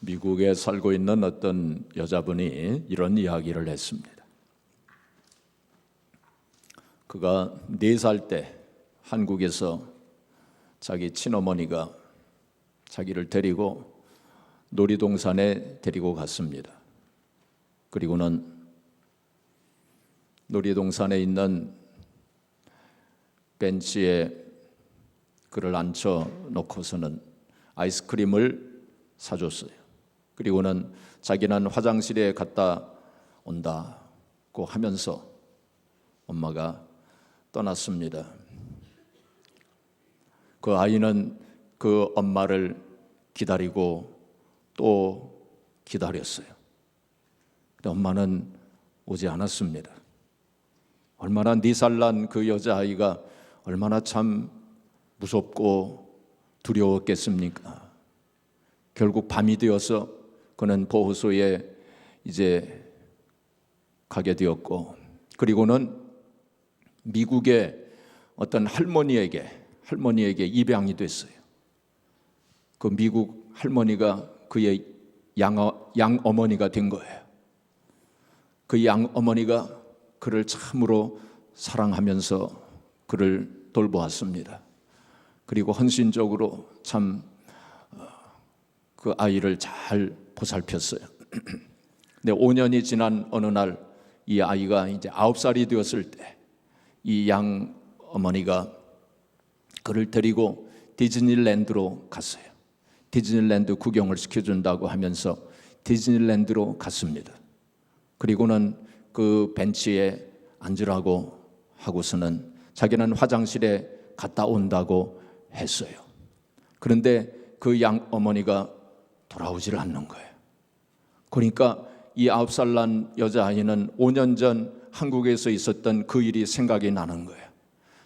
미국에 살고 있는 어떤 여자분이 이런 이야기를 했습니다. 그가 4살 때 한국에서 자기 친어머니가 자기를 데리고 놀이동산에 데리고 갔습니다. 그리고는 놀이동산에 있는 벤치에 그를 앉혀 놓고서는 아이스크림을 사줬어요. 그리고는 자기는 화장실에 갔다 온다고 하면서 엄마가 떠났습니다. 그 아이는 그 엄마를 기다리고 또 기다렸어요. 근데 엄마는 오지 않았습니다. 얼마나 4살 난 그 여자아이가 얼마나 참 무섭고 두려웠겠습니까? 결국 밤이 되어서 그는 보호소에 이제 가게 되었고, 그리고는 미국의 어떤 할머니에게 입양이 됐어요. 그 미국 할머니가 그의 양어머니가 된 거예요. 그 양어머니가 그를 참으로 사랑하면서 그를 돌보았습니다. 그리고 헌신적으로 참 그 아이를 잘 보살폈어요. 근데 5년이 지난 어느 날 이 아이가 이제 9살이 되었을 때 이 양어머니가 그를 데리고 디즈니랜드로 갔어요. 디즈니랜드 구경을 시켜준다고 하면서 디즈니랜드로 갔습니다. 그리고는 그 벤치에 앉으라고 하고서는 자기는 화장실에 갔다 온다고 했어요. 그런데 그 양어머니가 돌아오질 않는 거예요. 그러니까 이 9살 난 여자아이는 5년 전 한국에서 있었던 그 일이 생각이 나는 거예요.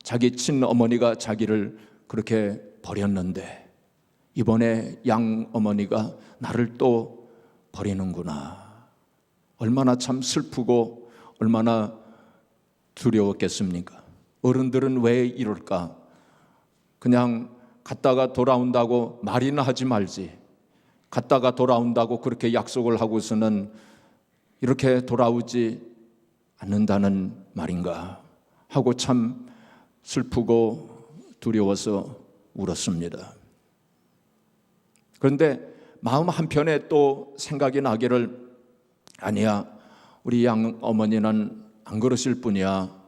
자기 친어머니가 자기를 그렇게 버렸는데 이번에 양어머니가 나를 또 버리는구나. 얼마나 참 슬프고 얼마나 두려웠겠습니까? 어른들은 왜 이럴까? 그냥 갔다가 돌아온다고 말이나 하지 말지. 갔다가 돌아온다고 그렇게 약속을 하고서는 이렇게 돌아오지 않는다는 말인가 하고 참 슬프고 두려워서 울었습니다. 그런데 마음 한편에 또 생각이 나기를, 아니야, 우리 양어머니는 안 그러실 뿐이야.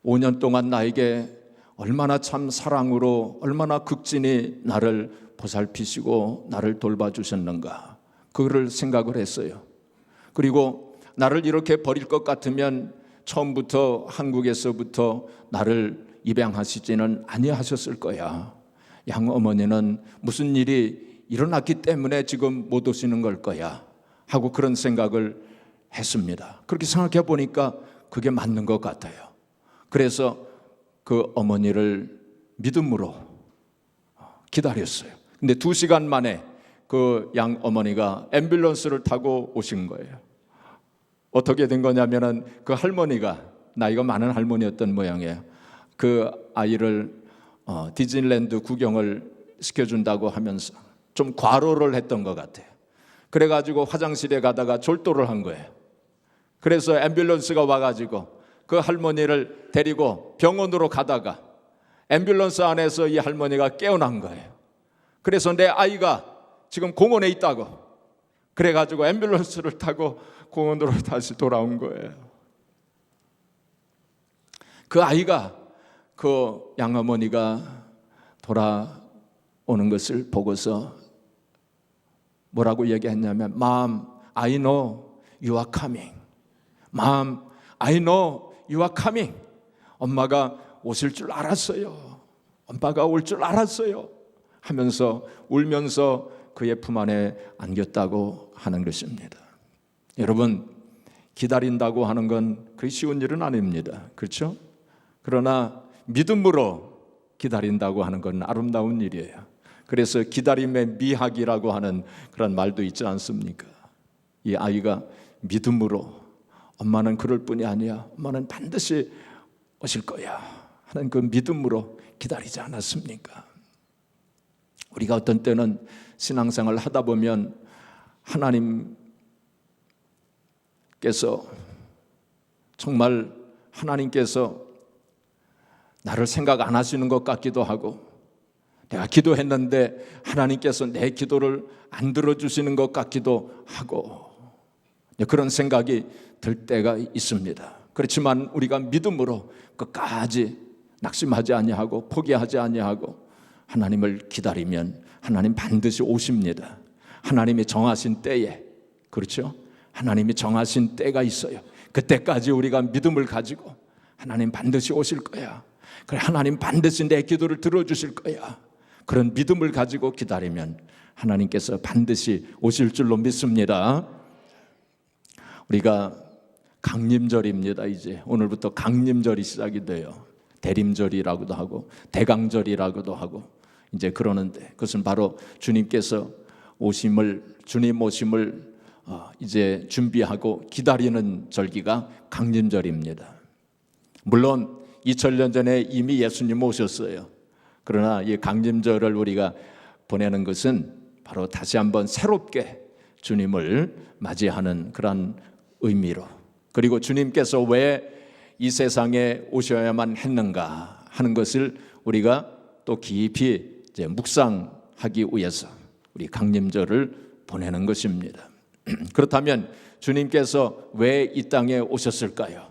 5년 동안 나에게 얼마나 참 사랑으로 얼마나 극진히 나를 보살피시고 나를 돌봐주셨는가, 그거를 생각을 했어요. 그리고 나를 이렇게 버릴 것 같으면 처음부터 한국에서부터 나를 입양하시지는 아니하셨을 거야. 양어머니는 무슨 일이 일어났기 때문에 지금 못 오시는 걸 거야 하고 그런 생각을 했습니다. 그렇게 생각해 보니까 그게 맞는 것 같아요. 그래서 그 어머니를 믿음으로 기다렸어요. 근데 2시간 만에 그 양어머니가 앰뷸런스를 타고 오신 거예요. 어떻게 된 거냐면은 그 할머니가 나이가 많은 할머니였던 모양이에요. 그 아이를 디즈니랜드 구경을 시켜준다고 하면서 좀 과로를 했던 것 같아요. 그래가지고 화장실에 가다가 졸도를 한 거예요. 그래서 앰뷸런스가 와가지고 그 할머니를 데리고 병원으로 가다가 앰뷸런스 안에서 이 할머니가 깨어난 거예요. 그래서 내 아이가 지금 공원에 있다고, 그래가지고 앰뷸런스를 타고 공원으로 다시 돌아온 거예요. 그 아이가 그 양어머니가 돌아오는 것을 보고서 뭐라고 얘기했냐면, Mom, I know you are coming. Mom, I know you are coming. 엄마가 오실 줄 알았어요. 엄마가 올 줄 알았어요. 하면서 울면서 그의 품 안에 안겼다고 하는 것입니다. 여러분, 기다린다고 하는 건 그리 쉬운 일은 아닙니다. 그렇죠? 그러나 믿음으로 기다린다고 하는 건 아름다운 일이에요. 그래서 기다림의 미학이라고 하는 그런 말도 있지 않습니까? 이 아이가 믿음으로 엄마는 그럴 뿐이 아니야, 엄마는 반드시 오실 거야 하는 그 믿음으로 기다리지 않았습니까? 우리가 어떤 때는 신앙생활을 하다 보면 하나님께서 정말 하나님께서 나를 생각 안 하시는 것 같기도 하고, 내가 기도했는데 하나님께서 내 기도를 안 들어주시는 것 같기도 하고, 그런 생각이 들 때가 있습니다. 그렇지만 우리가 믿음으로 끝까지 낙심하지 아니하고 포기하지 아니하고 하나님을 기다리면 하나님 반드시 오십니다. 하나님이 정하신 때에, 그렇죠? 하나님이 정하신 때가 있어요. 그때까지 우리가 믿음을 가지고 하나님 반드시 오실 거야, 그래, 하나님 반드시 내 기도를 들어주실 거야, 그런 믿음을 가지고 기다리면 하나님께서 반드시 오실 줄로 믿습니다. 우리가 강림절입니다. 이제 오늘부터 강림절이 시작이 돼요. 대림절이라고도 하고 대강절이라고도 하고 이제 그러는데, 그것은 바로 주님께서 주님 오심을 이제 준비하고 기다리는 절기가 강림절입니다. 물론 2000년 전에 이미 예수님 오셨어요. 그러나 이 강림절을 우리가 보내는 것은 바로 다시 한번 새롭게 주님을 맞이하는 그런 의미로, 그리고 주님께서 왜 이 세상에 오셔야만 했는가 하는 것을 우리가 또 깊이 이제 묵상하기 위해서 우리 강림절을 보내는 것입니다. 그렇다면 주님께서 왜 이 땅에 오셨을까요?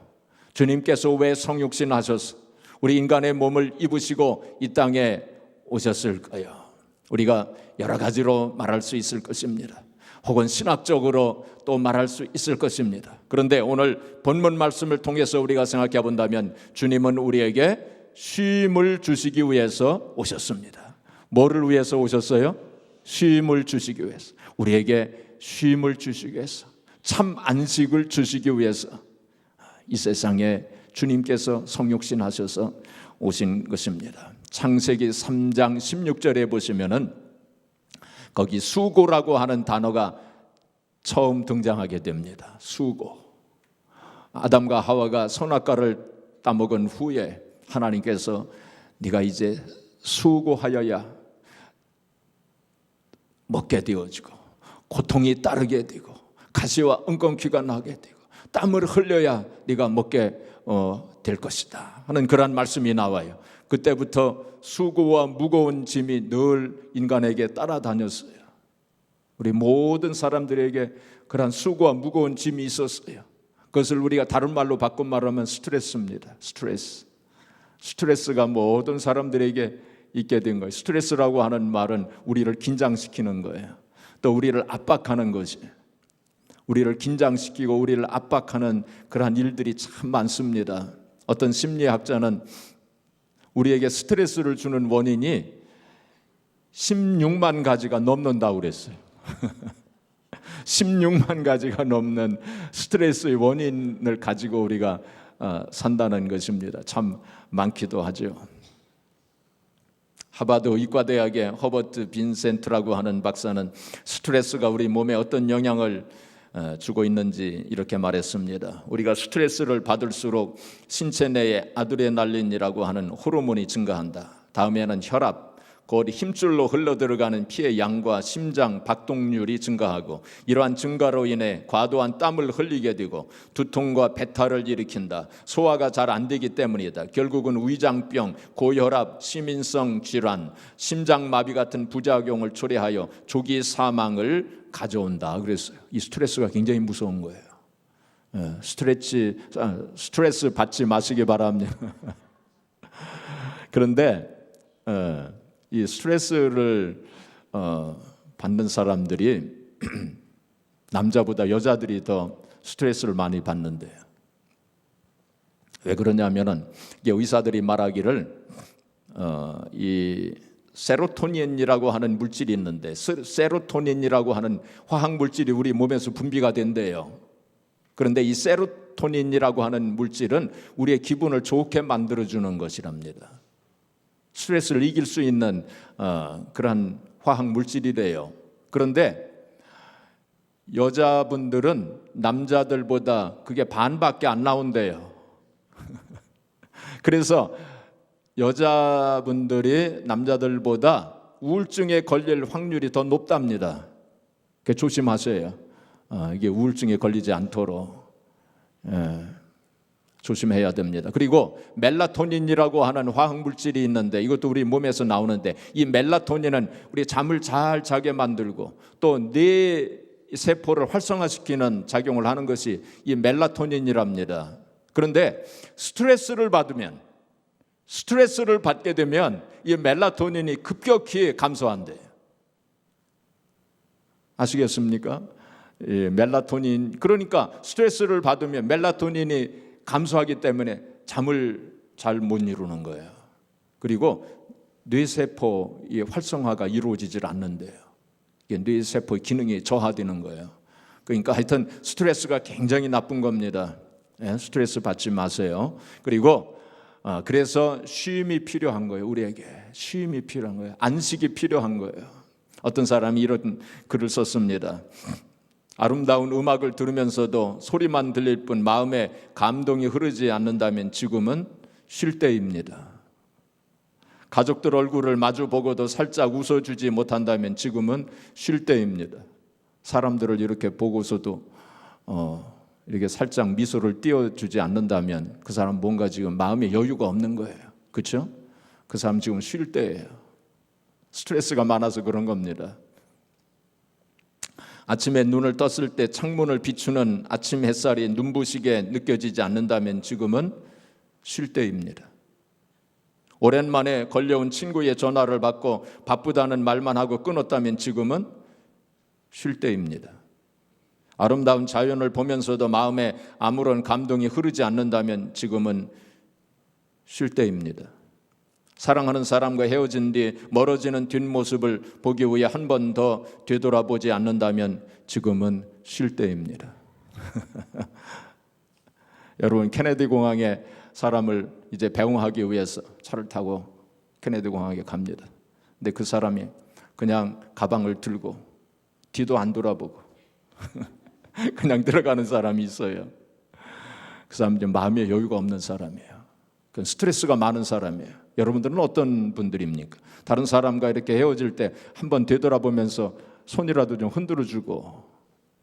주님께서 왜 성육신 하셔서 우리 인간의 몸을 입으시고 이 땅에 오셨을까요? 우리가 여러 가지로 말할 수 있을 것입니다. 혹은 신학적으로 또 말할 수 있을 것입니다. 그런데 오늘 본문 말씀을 통해서 우리가 생각해 본다면 주님은 우리에게 쉼을 주시기 위해서 오셨습니다. 뭐를 위해서 오셨어요? 쉼을 주시기 위해서, 우리에게 쉼을 주시기 위해서, 참 안식을 주시기 위해서 이 세상에 주님께서 성육신 하셔서 오신 것입니다. 창세기 3장 16절에 보시면은 거기 수고라고 하는 단어가 처음 등장하게 됩니다. 수고. 아담과 하와가 선악과를 따먹은 후에 하나님께서 네가 이제 수고하여야 먹게 되어지고 고통이 따르게 되고 가시와 은건키가 나게 되고 땀을 흘려야 네가 먹게 될 것이다 하는 그런 말씀이 나와요. 그때부터 수고와 무거운 짐이 늘 인간에게 따라다녔어요. 우리 모든 사람들에게 그러한 수고와 무거운 짐이 있었어요. 그것을 우리가 다른 말로 바꾼 말하면 스트레스입니다. 스트레스가 모든 사람들에게 있게 된 거예요. 스트레스라고 하는 말은 우리를 긴장시키는 거예요. 또 우리를 압박하는 것이, 우리를 긴장시키고 우리를 압박하는 그러한 일들이 참 많습니다. 어떤 심리학자는 우리에게 스트레스를 주는 원인이 16만 가지가 넘는다고 그랬어요. 16만 가지가 넘는 스트레스의 원인을 가지고 우리가 산다는 것입니다. 참 많기도 하죠. 하버드 의과대학의 허버트 빈센트라고 하는 박사는 스트레스가 우리 몸에 어떤 영향을 주고 있는지 이렇게 말했습니다. 우리가 스트레스를 받을수록 신체 내에 아드레날린이라고 하는 호르몬이 증가한다. 다음에는 혈압, 곧 힘줄로 흘러들어가는 피의 양과 심장 박동률이 증가하고, 이러한 증가로 인해 과도한 땀을 흘리게 되고 두통과 배탈을 일으킨다. 소화가 잘 안 되기 때문이다. 결국은 위장병, 고혈압, 시민성 질환, 심장마비 같은 부작용을 초래하여 조기 사망을 가져온다 그랬어요. 이 스트레스가 굉장히 무서운 거예요. 스트레스 받지 마시기 바랍니다. 그런데 이 스트레스를 받는 사람들이 남자보다 여자들이 더 스트레스를 많이 받는데요. 왜 그러냐면은 이게 의사들이 말하기를 이 세로토닌이라고 하는 물질이 있는데, 세로토닌이라고 하는 화학 물질이 우리 몸에서 분비가 된대요. 그런데 이 세로토닌이라고 하는 물질은 우리의 기분을 좋게 만들어주는 것이랍니다. 스트레스를 이길 수 있는 그런 화학 물질이래요. 그런데 여자분들은 남자들보다 그게 반밖에 안 나온대요. 그래서 여자분들이 남자들보다 우울증에 걸릴 확률이 더 높답니다. 그 조심하셔야 이게 우울증에 걸리지 않도록 조심해야 됩니다. 그리고 멜라토닌이라고 하는 화학물질이 있는데 이것도 우리 몸에서 나오는데 이 멜라토닌은 우리 잠을 잘 자게 만들고 또 뇌 세포를 활성화시키는 작용을 하는 것이 이 멜라토닌이랍니다. 그런데 스트레스를 받게 되면 이 멜라토닌이 급격히 감소한대요. 아시겠습니까? 이 멜라토닌, 그러니까 스트레스를 받으면 멜라토닌이 감소하기 때문에 잠을 잘 못 이루는 거예요. 그리고 뇌세포의 활성화가 이루어지질 않는데요. 뇌세포의 기능이 저하되는 거예요. 그러니까 하여튼 스트레스가 굉장히 나쁜 겁니다. 스트레스 받지 마세요. 그리고 그래서 쉼이 필요한 거예요. 우리에게 쉼이 필요한 거예요. 안식이 필요한 거예요. 어떤 사람이 이런 글을 썼습니다. 아름다운 음악을 들으면서도 소리만 들릴 뿐 마음에 감동이 흐르지 않는다면 지금은 쉴 때입니다. 가족들 얼굴을 마주 보고도 살짝 웃어주지 못한다면 지금은 쉴 때입니다. 사람들을 이렇게 보고서도 이렇게 살짝 미소를 띄워주지 않는다면 그 사람 뭔가 지금 마음에 여유가 없는 거예요. 그렇죠? 그 사람 지금 쉴 때예요. 스트레스가 많아서 그런 겁니다. 아침에 눈을 떴을 때 창문을 비추는 아침 햇살이 눈부시게 느껴지지 않는다면 지금은 쉴 때입니다. 오랜만에 걸려온 친구의 전화를 받고 바쁘다는 말만 하고 끊었다면 지금은 쉴 때입니다. 아름다운 자연을 보면서도 마음에 아무런 감동이 흐르지 않는다면 지금은 쉴 때입니다. 사랑하는 사람과 헤어진 뒤 멀어지는 뒷모습을 보기 위해 한 번 더 되돌아보지 않는다면 지금은 쉴 때입니다. 여러분, 케네디 공항에 사람을 이제 배웅하기 위해서 차를 타고 케네디 공항에 갑니다. 근데 그 사람이 그냥 가방을 들고 뒤도 안 돌아보고 그냥 들어가는 사람이 있어요. 그 사람은 마음에 여유가 없는 사람이에요. 그 스트레스가 많은 사람이에요. 여러분들은 어떤 분들입니까? 다른 사람과 이렇게 헤어질 때 한번 되돌아보면서 손이라도 좀 흔들어주고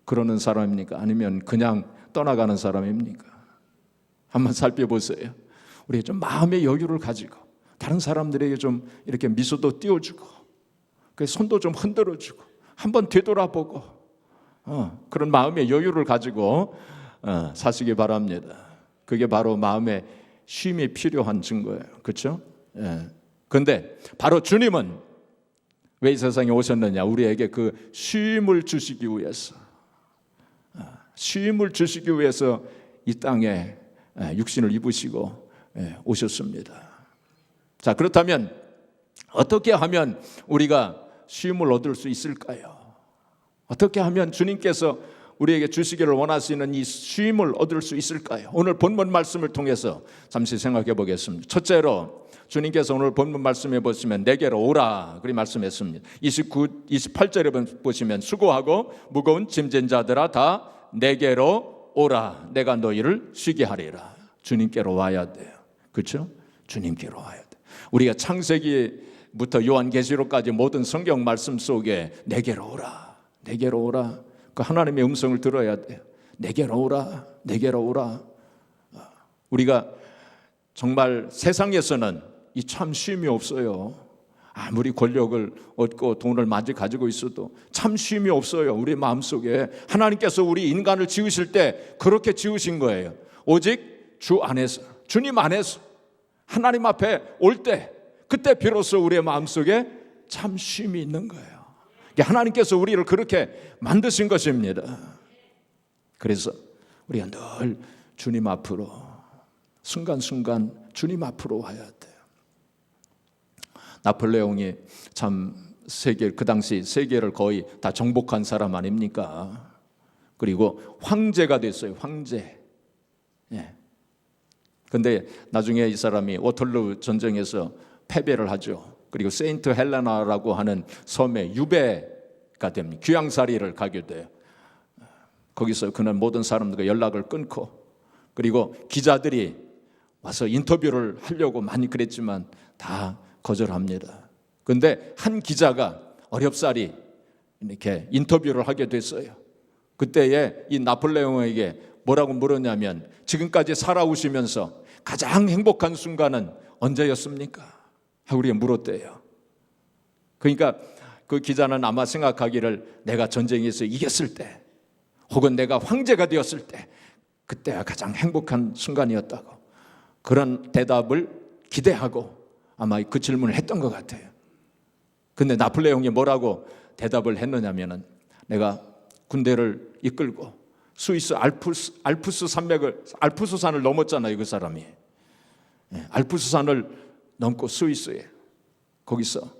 그러는 사람입니까? 아니면 그냥 떠나가는 사람입니까? 한번 살펴보세요. 우리 좀 마음의 여유를 가지고 다른 사람들에게 좀 이렇게 미소도 띄워주고 손도 좀 흔들어주고 한번 되돌아보고 그런 마음의 여유를 가지고 사시기 바랍니다. 그게 바로 마음의 쉼이 필요한 증거예요. 그렇죠? 그런데 바로 주님은 왜 이 세상에 오셨느냐? 우리에게 그 쉼을 주시기 위해서, 쉼을 주시기 위해서 이 땅에 육신을 입으시고 오셨습니다. 자, 그렇다면 어떻게 하면 우리가 쉼을 얻을 수 있을까요? 어떻게 하면 주님께서 우리에게 주시기를 원하시는 이 쉼을 얻을 수 있을까요? 오늘 본문 말씀을 통해서 잠시 생각해 보겠습니다. 첫째로 주님께서 오늘 본문 말씀해 보시면 내게로 오라 그리 말씀했습니다. 28절에 보시면 수고하고 무거운 짐진 자들아 다 내게로 오라 내가 너희를 쉬게 하리라. 주님께로 와야 돼요. 그렇죠? 주님께로 와야 돼. 우리가 창세기부터 요한계시록까지 모든 성경 말씀 속에 내게로 오라 내게로 오라 그 하나님의 음성을 들어야 돼요. 내게로 오라 내게로 오라. 우리가 정말 세상에서는 이 참 쉼이 없어요. 아무리 권력을 얻고 돈을 많이 가지고 있어도 참 쉼이 없어요. 우리 마음속에 하나님께서 우리 인간을 지으실 때 그렇게 지으신 거예요. 오직 주 안에서 주님 안에서 하나님 앞에 올 때 그때 비로소 우리의 마음속에 참 쉼이 있는 거예요. 하나님께서 우리를 그렇게 만드신 것입니다. 그래서 우리가 늘 주님 앞으로 순간순간 주님 앞으로 와야 돼요. 나폴레옹이 참 그 당시 세계를 거의 다 정복한 사람 아닙니까? 그리고 황제가 됐어요. 황제. 근데 나중에 이 사람이 워털루 전쟁에서 패배를 하죠. 그리고 세인트 헬레나라고 하는 섬에 유배가 됩니다. 귀양살이를 가게 돼요. 거기서 그는 모든 사람들과 연락을 끊고 그리고 기자들이 와서 인터뷰를 하려고 많이 그랬지만 다 거절합니다. 그런데 한 기자가 어렵사리 이렇게 인터뷰를 하게 됐어요. 그때에 이 나폴레옹에게 뭐라고 물었냐면 지금까지 살아오시면서 가장 행복한 순간은 언제였습니까? 하고 우리가 물었대요. 그러니까 그 기자는 아마 생각하기를 내가 전쟁에서 이겼을 때 혹은 내가 황제가 되었을 때 그때가 가장 행복한 순간이었다고 그런 대답을 기대하고 아마 그 질문을 했던 것 같아요. 근데 나폴레옹이 뭐라고 대답을 했느냐면은 내가 군대를 이끌고 스위스 알프스 산을 넘었잖아요. 그 사람이 알프스 산을 넘고 스위스에 거기서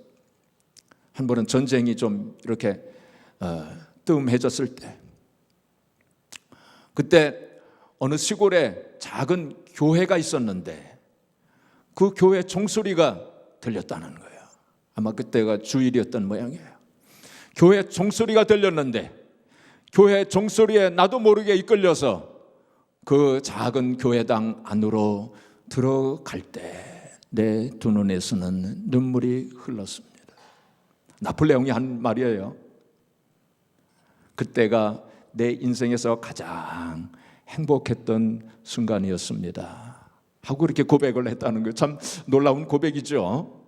한 번은 전쟁이 좀 이렇게 뜸해졌을 때 그때 어느 시골에 작은 교회가 있었는데 그 교회 종소리가 들렸다는 거예요. 아마 그때가 주일이었던 모양이에요. 교회 종소리가 들렸는데 교회 종소리에 나도 모르게 이끌려서 그 작은 교회당 안으로 들어갈 때 내 두 눈에서는 눈물이 흘렀습니다. 나폴레옹이 한 말이에요. 그때가 내 인생에서 가장 행복했던 순간이었습니다. 하고 이렇게 고백을 했다는 거 참 놀라운 고백이죠.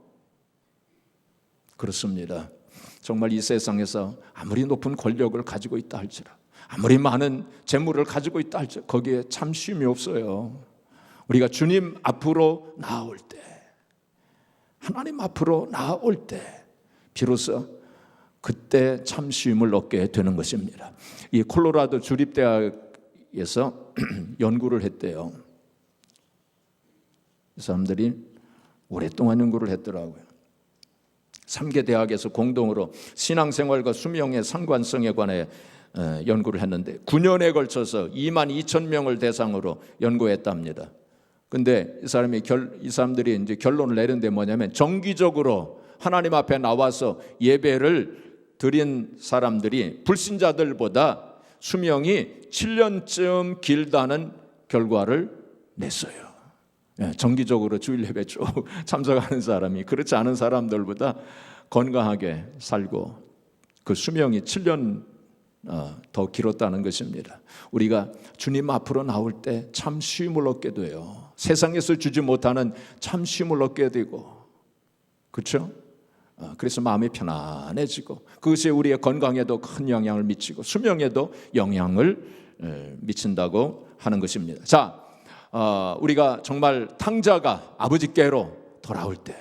그렇습니다. 정말 이 세상에서 아무리 높은 권력을 가지고 있다 할지라 아무리 많은 재물을 가지고 있다 할지라 거기에 참 쉼이 없어요. 우리가 주님 앞으로 나아올 때 하나님 앞으로 나아올 때 비로소 그때 참 쉼을 얻게 되는 것입니다. 이 콜로라도 주립대학에서 연구를 했대요. 이 사람들이 오랫동안 연구를 했더라고요. 3개 대학에서 공동으로 신앙생활과 수명의 상관성에 관해 연구를 했는데 9년에 걸쳐서 22,000명을 대상으로 연구했답니다. 근데 이 사람들이 이제 결론을 내린 데 뭐냐면 정기적으로 하나님 앞에 나와서 예배를 드린 사람들이 불신자들보다 수명이 7년쯤 길다는 결과를 냈어요. 정기적으로 주일 예배 쭉 참석하는 사람이 그렇지 않은 사람들보다 건강하게 살고 그 수명이 7년 더 길었다는 것입니다. 우리가 주님 앞으로 나올 때 참 쉼을 얻게 돼요. 세상에서 주지 못하는 참 쉼을 얻게 되고 그렇죠? 그래서 마음이 편안해지고 그것이 우리의 건강에도 큰 영향을 미치고 수명에도 영향을 미친다고 하는 것입니다. 자, 우리가 정말 탕자가 아버지께로 돌아올 때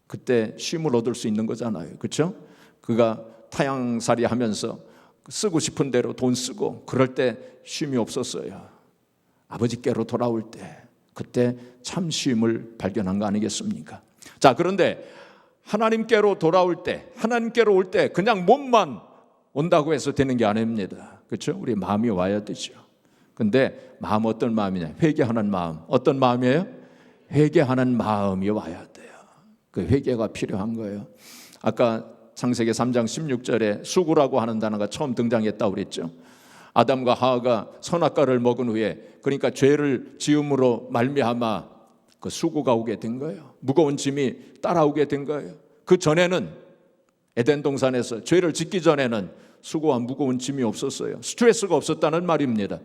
그때 쉼을 얻을 수 있는 거잖아요. 그렇죠? 그가 타향살이 하면서 쓰고 싶은 대로 돈 쓰고 그럴 때 쉼이 없었어요. 아버지께로 돌아올 때 그때 참 쉼을 발견한 거 아니겠습니까? 자, 그런데 하나님께로 돌아올 때 하나님께로 올 때 그냥 몸만 온다고 해서 되는 게 아닙니다. 그렇죠? 우리 마음이 와야 되죠. 근데 마음 어떤 마음이냐? 회개하는 마음. 어떤 마음이에요? 회개하는 마음이 와야 돼요. 그 회개가 필요한 거예요. 아까 창세기 3장 16절에 수구라고 하는 단어가 처음 등장했다고 그랬죠. 아담과 하와가 선악과를 먹은 후에 그러니까 죄를 지음으로 말미암아 그 수구가 오게 된 거예요. 무거운 짐이 따라오게 된 거예요. 그 전에는 에덴 동산에서 죄를 짓기 전에는 수고와 무거운 짐이 없었어요. 스트레스가 없었다는 말입니다.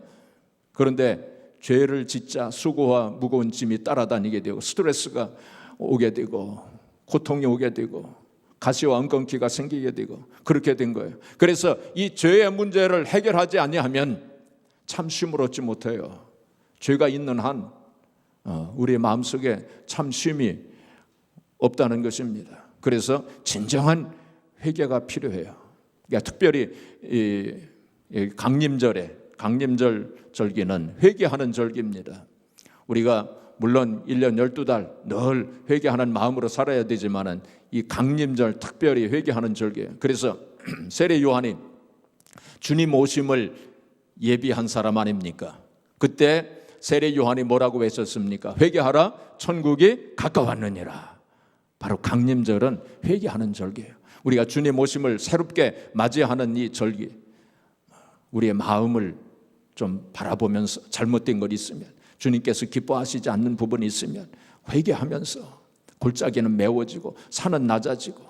그런데 죄를 짓자 수고와 무거운 짐이 따라다니게 되고 스트레스가 오게 되고 고통이 오게 되고 가시와 엉겅퀴가 생기게 되고 그렇게 된 거예요. 그래서 이 죄의 문제를 해결하지 아니하면 참 쉼을 얻지 못해요. 죄가 있는 한 우리의 마음속에 참 쉼이 없다는 것입니다. 그래서 진정한 회개가 필요해요. 그러니까 특별히 이 강림절 절기는 회개하는 절기입니다. 우리가 물론 1년 12달 늘 회개하는 마음으로 살아야 되지만 이 강림절 특별히 회개하는 절기예요. 그래서 세례 요한이 주님 오심을 예비한 사람 아닙니까? 그때 세례 요한이 뭐라고 외쳤습니까? 회개하라 천국이 가까웠느니라. 바로 강림절은 회개하는 절기예요. 우리가 주님 오심을 새롭게 맞이하는 이 절기, 우리의 마음을 좀 바라보면서 잘못된 것 있으면, 주님께서 기뻐하시지 않는 부분이 있으면 회개하면서 골짜기는 메워지고 산은 낮아지고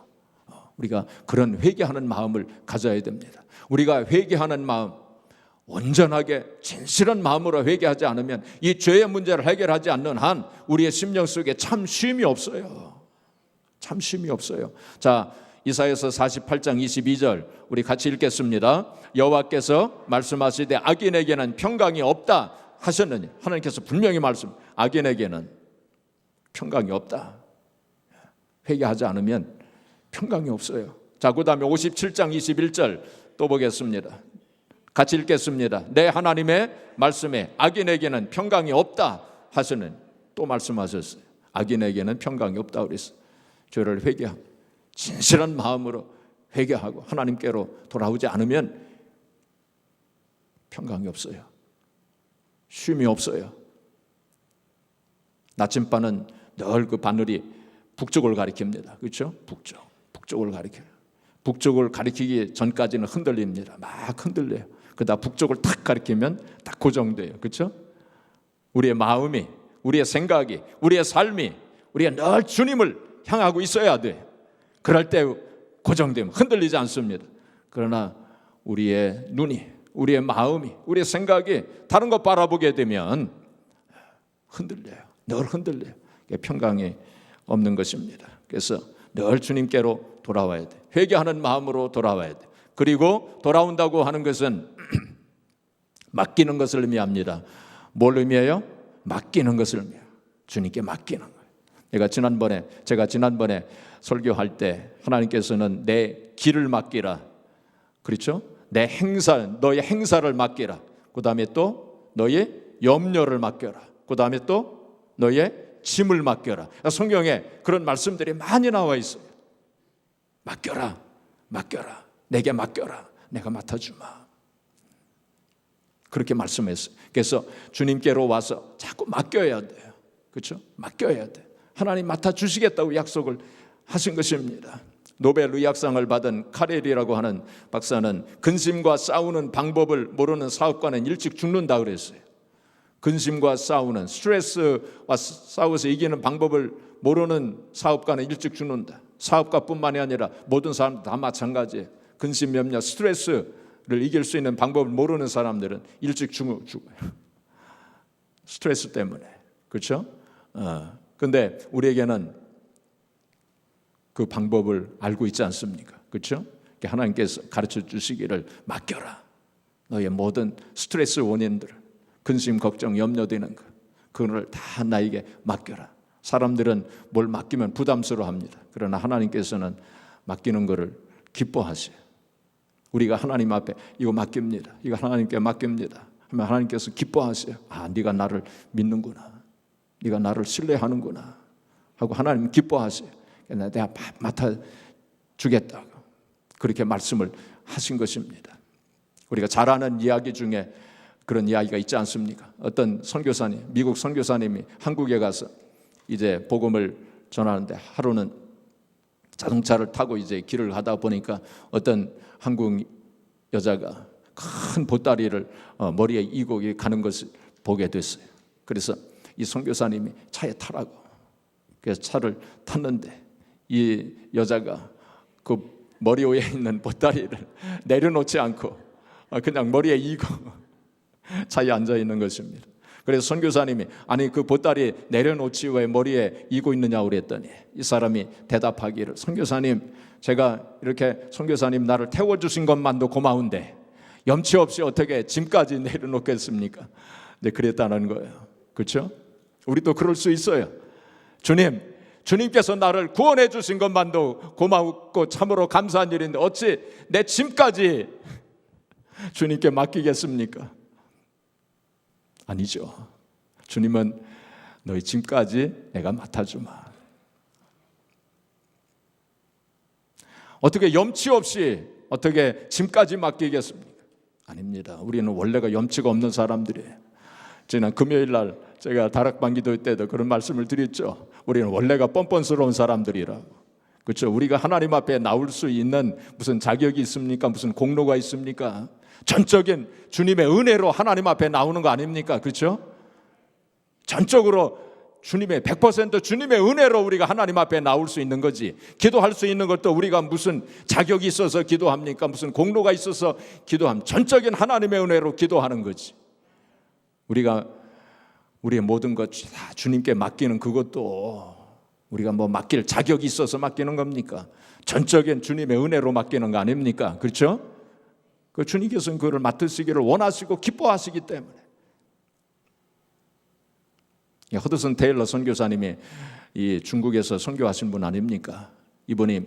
우리가 그런 회개하는 마음을 가져야 됩니다. 우리가 회개하는 마음, 온전하게 진실한 마음으로 회개하지 않으면 이 죄의 문제를 해결하지 않는 한 우리의 심령 속에 참 쉼이 없어요. 참 쉼이 없어요. 자, 이사야서 48장 22절 우리 같이 읽겠습니다. 여호와께서 말씀하시되 악인에게는 평강이 없다 하셨느니, 하나님께서 분명히 말씀, 악인에게는 평강이 없다. 회개하지 않으면 평강이 없어요. 자, 그 다음에 57장 21절 또 보겠습니다. 같이 읽겠습니다. 내 하나님의 말씀에 악인에게는 평강이 없다 하시는, 또 말씀하셨어요. 악인에게는 평강이 없다 그랬어요. 죄를 회개하고 진실한 마음으로 회개하고 하나님께로 돌아오지 않으면 평강이 없어요. 쉼이 없어요. 나침반은 늘 그 바늘이 북쪽을 가리킵니다. 그렇죠? 북쪽을 가리켜요. 북쪽을 가리키기 전까지는 흔들립니다. 막 흔들려요. 그러다 북쪽을 탁 가리키면 딱 고정돼요. 그렇죠? 우리의 마음이, 우리의 생각이, 우리의 삶이 우리가 늘 주님을 향하고 있어야 돼. 그럴 때 고정되면 흔들리지 않습니다. 그러나 우리의 눈이, 우리의 마음이, 우리의 생각이 다른 것 바라보게 되면 흔들려요. 늘 흔들려요. 평강이 없는 것입니다. 그래서 늘 주님께로 돌아와야 돼. 회개하는 마음으로 돌아와야 돼. 그리고 돌아온다고 하는 것은 맡기는 것을 의미합니다. 뭘 의미해요? 맡기는 것을 의미해요. 주님께 맡기는 거예요. 제가 지난번에 설교할 때 하나님께서는 내 길을 맡기라. 그렇죠? 내 행사, 너의 행사를 맡기라. 그 다음에 또 너의 염려를 맡겨라. 그 다음에 또 너의 짐을 맡겨라. 성경에 그런 말씀들이 많이 나와 있어요. 맡겨라, 맡겨라, 내게 맡겨라, 내가 맡아주마. 그렇게 말씀했어요. 그래서 주님께로 와서 자꾸 맡겨야 돼요. 그렇죠? 맡겨야 돼. 하나님 맡아주시겠다고 약속을 하신 것입니다. 노벨 의학상을 받은 카렐이라고 하는 박사는 근심과 싸우는 방법을 모르는 사업가는 일찍 죽는다 그랬어요. 근심과 싸우는, 스트레스와 싸워서 이기는 방법을 모르는 사업가는 일찍 죽는다. 사업가뿐만이 아니라 모든 사람들 다 마찬가지예요. 근심, 염려, 스트레스를 이길 수 있는 방법을 모르는 사람들은 일찍 죽어요. 스트레스 때문에. 그렇죠? 근데 우리에게는 그 방법을 알고 있지 않습니까? 그렇죠? 하나님께서 가르쳐 주시기를 맡겨라. 너의 모든 스트레스 원인들을, 근심, 걱정, 염려되는 것, 그걸 다 나에게 맡겨라. 사람들은 뭘 맡기면 부담스러워합니다. 그러나 하나님께서는 맡기는 것을 기뻐하세요. 우리가 하나님 앞에 이거 맡깁니다. 이거 하나님께 맡깁니다. 하면 하나님께서 기뻐하세요. 아, 네가 나를 믿는구나. 네가 나를 신뢰하는구나 하고 하나님 기뻐하세요. 내가 맡아주겠다고 그렇게 말씀을 하신 것입니다. 우리가 잘 아는 이야기 중에 그런 이야기가 있지 않습니까? 어떤 선교사님, 미국 선교사님이 한국에 가서 이제 복음을 전하는데 하루는 자동차를 타고 이제 길을 가다 보니까 어떤 한국 여자가 큰 보따리를 머리에 이고 가는 것을 보게 됐어요. 그래서 이 선교사님이 차에 타라고, 그래서 차를 탔는데 이 여자가 그 머리 위에 있는 보따리를 내려놓지 않고 그냥 머리에 이고 차에 앉아 있는 것입니다. 그래서 선교사님이 아니 그 보따리 내려놓지 왜 머리에 이고 있느냐고 그랬더니 이 사람이 대답하기를, 선교사님, 제가 이렇게 선교사님 나를 태워주신 것만도 고마운데 염치 없이 어떻게 짐까지 내려놓겠습니까? 네, 그랬다는 거예요. 그렇죠? 우리도 그럴 수 있어요. 주님께서 나를 구원해 주신 것만도 고맙고 참으로 감사한 일인데 어찌 내 짐까지 주님께 맡기겠습니까? 아니죠. 주님은 너희 짐까지 내가 맡아주마. 어떻게 염치 없이 어떻게 짐까지 맡기겠습니까? 아닙니다. 우리는 원래가 염치가 없는 사람들이에요. 지난 금요일 날 제가 다락방 기도 때도 그런 말씀을 드렸죠. 우리는 원래가 뻔뻔스러운 사람들이라고. 그렇죠? 우리가 하나님 앞에 나올 수 있는 무슨 자격이 있습니까? 무슨 공로가 있습니까? 전적인 주님의 은혜로 하나님 앞에 나오는 거 아닙니까? 그렇죠? 전적으로 주님의 100% 주님의 은혜로 우리가 하나님 앞에 나올 수 있는 거지. 기도할 수 있는 것도 우리가 무슨 자격이 있어서 기도합니까? 무슨 공로가 있어서 기도합니까? 전적인 하나님의 은혜로 기도하는 거지. 우리가 우리의 모든 것 다 주님께 맡기는 그것도 우리가 뭐 맡길 자격이 있어서 맡기는 겁니까? 전적인 주님의 은혜로 맡기는 거 아닙니까? 그렇죠? 그 주님께서는 그를 맡으시기를 원하시고 기뻐하시기 때문에. 허드슨 테일러 선교사님이 이 중국에서 선교하신 분 아닙니까? 이분이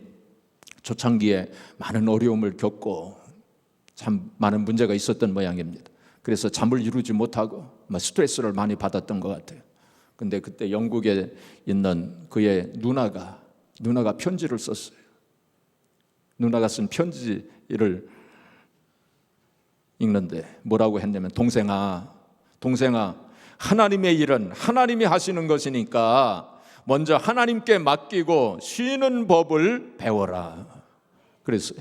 초창기에 많은 어려움을 겪고 참 많은 문제가 있었던 모양입니다. 그래서 잠을 이루지 못하고 스트레스를 많이 받았던 것 같아요. 근데 그때 영국에 있는 그의 누나가 편지를 썼어요. 누나가 쓴 편지를 읽는데 뭐라고 했냐면, 동생아, 하나님의 일은 하나님이 하시는 것이니까 먼저 하나님께 맡기고 쉬는 법을 배워라. 그랬어요.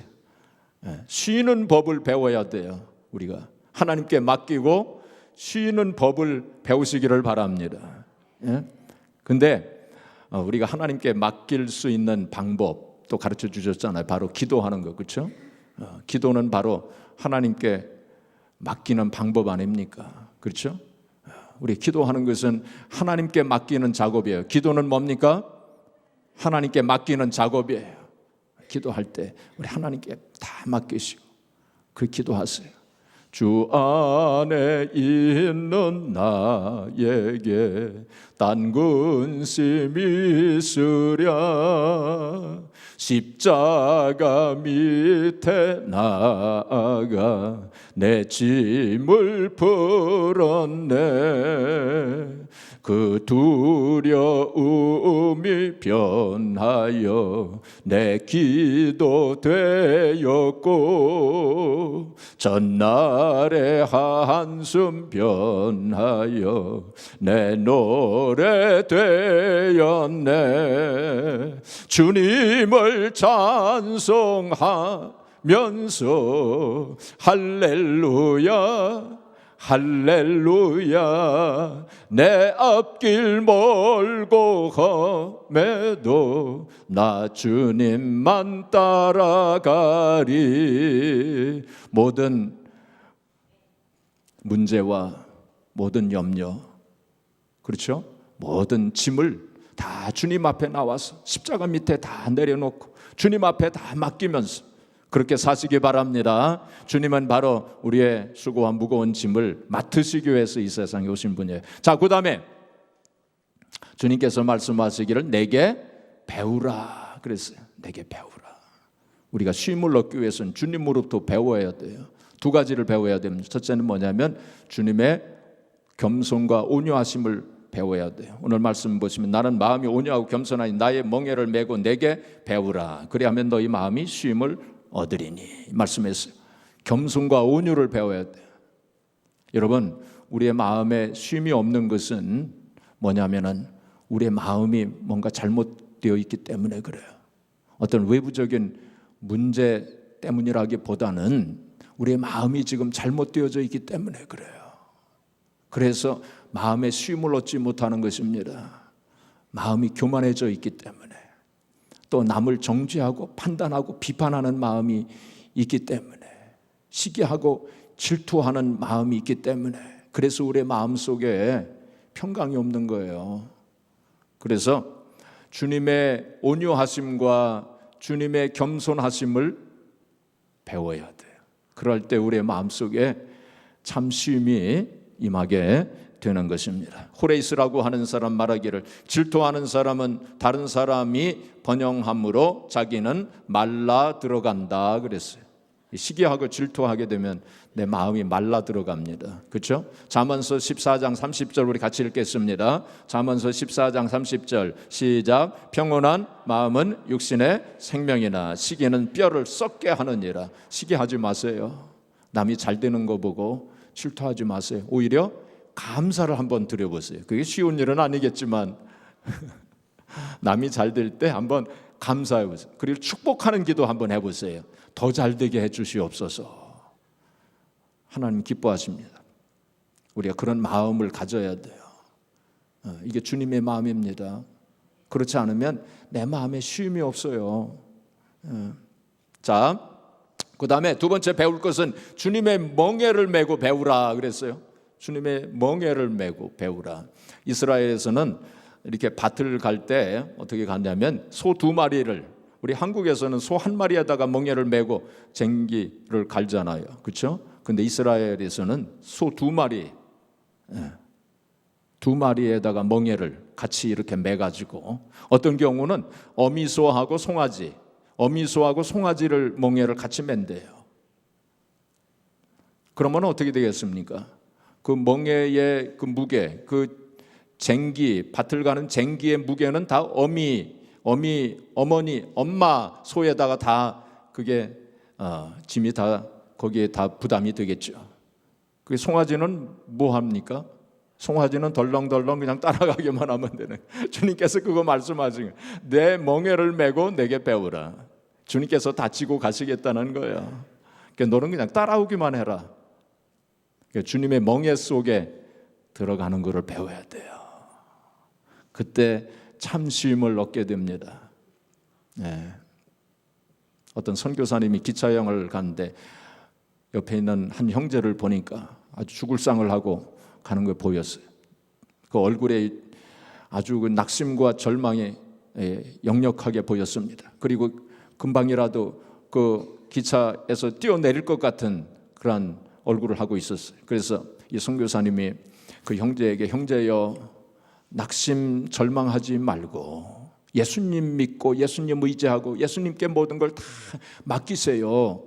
쉬는 법을 배워야 돼요. 우리가 하나님께 맡기고 쉬는 법을 배우시기를 바랍니다. 근데 우리가 하나님께 맡길 수 있는 방법도 가르쳐 주셨잖아요. 바로 기도하는 거, 그렇죠? 기도는 바로 하나님께 맡기는 방법 아닙니까? 그렇죠? 우리 기도하는 것은 하나님께 맡기는 작업이에요. 기도는 뭡니까? 하나님께 맡기는 작업이에요. 기도할 때 우리 하나님께 다 맡기시고 그 기도하세요. 주 안에 있는 나에게 딴 근심이 있으랴 십자가 밑에 나아가 내 짐을 풀었네. 그 두려움이 변하여 내 기도 되었고 전날의 한숨 변하여 내 노래 되었네. 주님을 찬송하면서 할렐루야 할렐루야 내 앞길 멀고 험해도 나 주님만 따라가리. 모든 문제와 모든 염려, 그렇죠? 모든 짐을 다 주님 앞에 나와서 십자가 밑에 다 내려놓고 주님 앞에 다 맡기면서 그렇게 사시기 바랍니다. 주님은 바로 우리의 수고와 무거운 짐을 맡으시기 위해서 이 세상에 오신 분이에요. 자, 그 다음에 주님께서 말씀하시기를 내게 배우라 그랬어요. 내게 배우라. 우리가 쉼을 얻기 위해서는 주님으로부터 배워야 돼요. 두 가지를 배워야 됩니다. 첫째는 뭐냐면 주님의 겸손과 온유하심을 배워야 돼요. 오늘 말씀 보시면 나는 마음이 온유하고 겸손하니 나의 멍에를 메고 내게 배우라. 그리하면 너희 마음이 쉼을 얻으리니 말씀했어요. 겸손과 온유를 배워야 돼요. 여러분, 우리의 마음에 쉼이 없는 것은 뭐냐면은 우리의 마음이 뭔가 잘못되어 있기 때문에 그래요. 어떤 외부적인 문제 때문이라기보다는 우리의 마음이 지금 잘못되어져 있기 때문에 그래요. 그래서 마음에 쉼을 얻지 못하는 것입니다. 마음이 교만해져 있기 때문에, 또 남을 정죄하고 판단하고 비판하는 마음이 있기 때문에, 시기하고 질투하는 마음이 있기 때문에, 그래서 우리의 마음속에 평강이 없는 거예요. 그래서 주님의 온유하심과 주님의 겸손하심을 배워야 돼요. 그럴 때 우리의 마음속에 참 쉼이 임하게 되는 것입니다. 호레이스라고 하는 사람 말하기를 질투하는 사람은 다른 사람이 번영함으로 자기는 말라 들어간다 그랬어요. 시기하고 질투하게 되면 내 마음이 말라 들어갑니다. 그렇죠? 잠언서 14장 30절 우리 같이 읽겠습니다. 잠언서 14장 30절 시작. 평온한 마음은 육신의 생명이나 시기는 뼈를 썩게 하느니라. 시기하지 마세요. 남이 잘 되는 거 보고 질투하지 마세요. 오히려 감사를 한번 드려보세요. 그게 쉬운 일은 아니겠지만 남이 잘 될 때 한번 감사해 보세요. 그리고 축복하는 기도 한번 해보세요. 더 잘 되게 해주시옵소서. 하나님 기뻐하십니다. 우리가 그런 마음을 가져야 돼요. 이게 주님의 마음입니다. 그렇지 않으면 내 마음에 쉼이 없어요. 자, 그 다음에 두 번째 배울 것은 주님의 멍에를 메고 배우라 그랬어요. 주님의 멍에를 메고 배우라. 이스라엘에서는 이렇게 밭을 갈 때 어떻게 갔냐면 소 2마리를, 우리 한국에서는 소 1마리에다가 멍에를 메고 쟁기를 갈잖아요. 그렇죠? 근데 이스라엘에서는 소 2마리, 2마리에다가 멍에를 같이 이렇게 매가지고, 어떤 경우는 어미소하고 송아지, 어미소하고 송아지를 멍에를 같이 맨대요. 그러면 어떻게 되겠습니까? 그 멍에의 그 무게, 그 쟁기, 밭을 가는 쟁기의 무게는 다 어머니, 엄마 소에다가 다 그게 짐이 다 거기에 다 부담이 되겠죠. 그 송아지는 뭐 합니까? 송아지는 덜렁덜렁 그냥 따라가기만 하면 되는. 주님께서 그거 말씀하신 거예요. 내 멍에를 메고 내게 배우라. 주님께서 다치고 가시겠다는 거예요. 그러니까 너는 그냥 따라오기만 해라. 그러니까 주님의 멍에 속에 들어가는 것을 배워야 돼요. 그때 참 쉼을 얻게 됩니다. 네. 어떤 선교사님이 기차여행을 갔는데 옆에 있는 한 형제를 보니까 아주 죽을 상을 하고 가는 게 보였어요. 그 얼굴에 아주 그 낙심과 절망이 역력하게 보였습니다. 그리고 금방이라도 그 기차에서 뛰어내릴 것 같은 그런 얼굴을 하고 있었어요. 그래서 이 선교사님이 그 형제에게, 형제여, 낙심 절망하지 말고 예수님 믿고 예수님 의지하고 예수님께 모든 걸 다 맡기세요.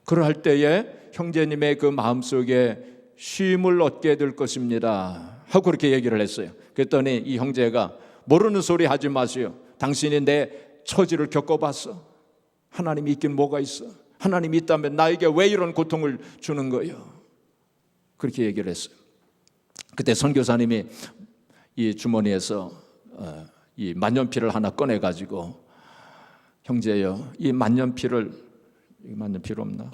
그럴 때에 형제님의 그 마음속에 쉼을 얻게 될 것입니다 하고 그렇게 얘기를 했어요. 그랬더니 이 형제가 모르는 소리 하지 마세요. 당신이 내 처지를 겪어봤어? 하나님이 있긴 뭐가 있어? 하나님이 있다면 나에게 왜 이런 고통을 주는 거예요? 그렇게 얘기를 했어요. 그때 선교사님이 이 주머니에서 이 만년필을 하나 꺼내가지고, 형제여, 이 만년필을, 만년필 없나?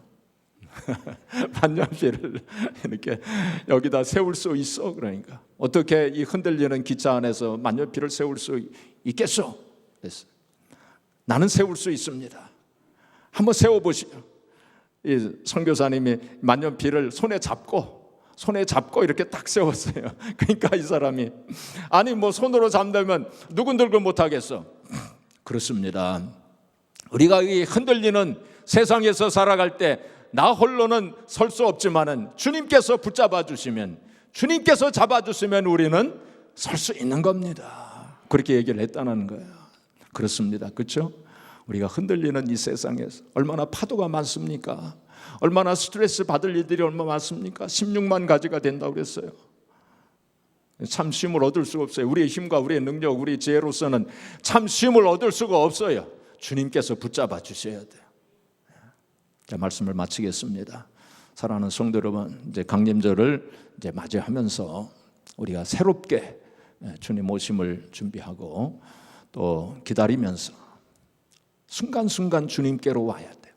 만년필을 이렇게 여기다 세울 수 있어? 그러니까 어떻게 이 흔들리는 기차 안에서 만년필을 세울 수 있겠어? 그랬어요. 나는 세울 수 있습니다. 한번 세워보시죠. 이 선교사님이 만년필을 손에 잡고 이렇게 딱 세웠어요. 그러니까 이 사람이, 아니 뭐 손으로 잡다면 누군들고 못하겠어? 그렇습니다. 우리가 이 흔들리는 세상에서 살아갈 때 나 홀로는 설 수 없지만은 주님께서 붙잡아 주시면, 주님께서 잡아주시면 우리는 설 수 있는 겁니다. 그렇게 얘기를 했다는 거예요. 그렇습니다. 그렇죠? 우리가 흔들리는 이 세상에서 얼마나 파도가 많습니까? 얼마나 스트레스 받을 일들이 얼마나 많습니까? 16만 가지가 된다고 그랬어요. 참 쉼을 얻을 수가 없어요. 우리의 힘과 우리의 능력, 우리의 지혜로서는 참 쉼을 얻을 수가 없어요. 주님께서 붙잡아 주셔야 돼요. 자, 말씀을 마치겠습니다. 사랑하는 성도 여러분, 이제 강림절을 이제 맞이하면서 우리가 새롭게 주님 오심을 준비하고 또 기다리면서 순간순간 주님께로 와야 돼요.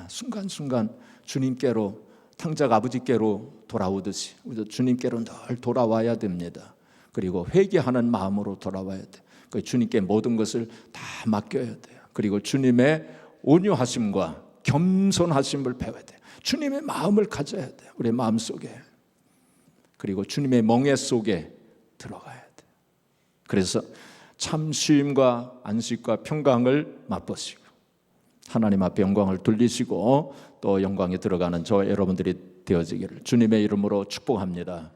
순간순간 주님께로, 탕자가 아버지께로 돌아오듯이 우리도 주님께로 늘 돌아와야 됩니다. 그리고 회개하는 마음으로 돌아와야 돼요. 주님께 모든 것을 다 맡겨야 돼요. 그리고 주님의 온유하심과 겸손하심을 배워야 돼요. 주님의 마음을 가져야 돼요. 우리의 마음속에. 그리고 주님의 멍에 속에 들어가야 돼요. 그래서 참 쉼과 안식과 평강을 맛보시고 하나님 앞에 영광을 돌리시고 또 영광에 들어가는 저와 여러분들이 되어지기를 주님의 이름으로 축복합니다.